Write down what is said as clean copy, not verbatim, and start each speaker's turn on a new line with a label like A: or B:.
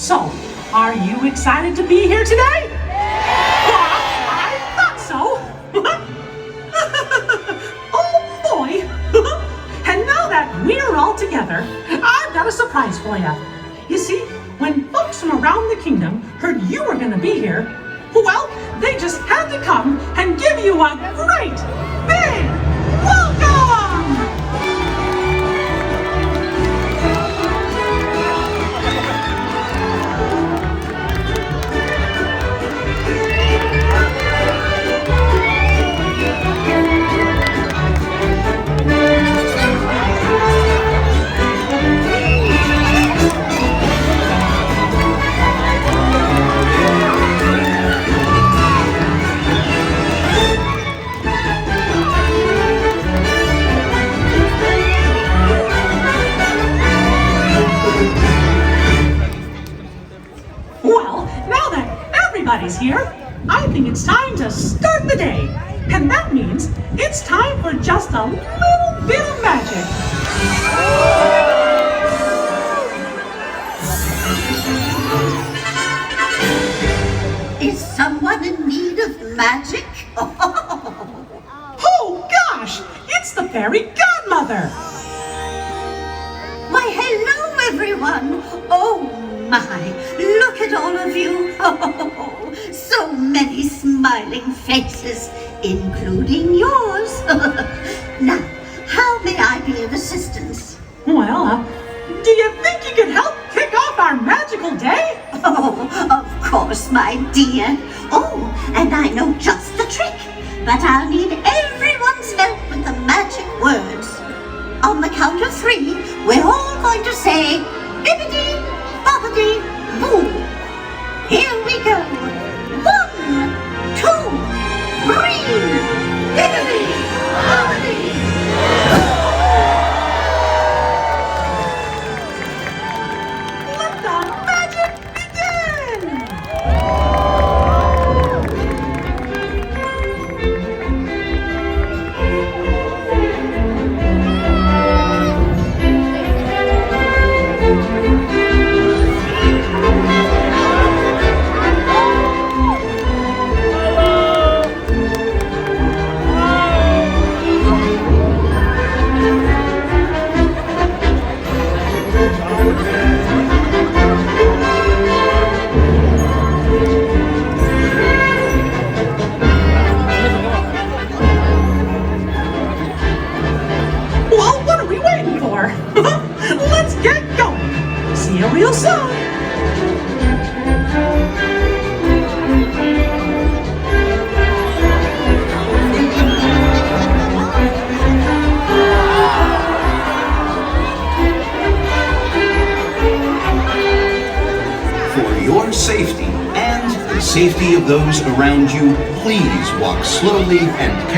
A: So, are you excited to be here today? Well, I thought so. Oh boy. And now that we're all together, I've got a surprise for you. You see, when folks from around the kingdom heard you were going to be here, well, they just had to come and give you a great big welcome! Everybody's here. I think it's time to start the day. And that means it's time for just a little bit of magic.
B: Is someone in need of magic?
A: Oh gosh, it's the fairy godmother.
B: Why, hello everyone. Oh my, look at all of you. Oh, so many smiling faces, including yours. Now, how may I be of assistance?
A: Well, do you think you could help kick off our magical day?
B: Oh, of course, my dear. Oh, and I know just the trick. But I'll need everyone's help with the magic words. On the count of 3, we're all going to say, bibbidi, bobbidi, boo. Here we go. 1, 2, 3, bibbidi, bobbidi, boo.
A: Let the magic begin! Well, what are we waiting for? Let's get going. See you real soon.
C: For your safety and the safety of those around you, please walk slowly and carefully.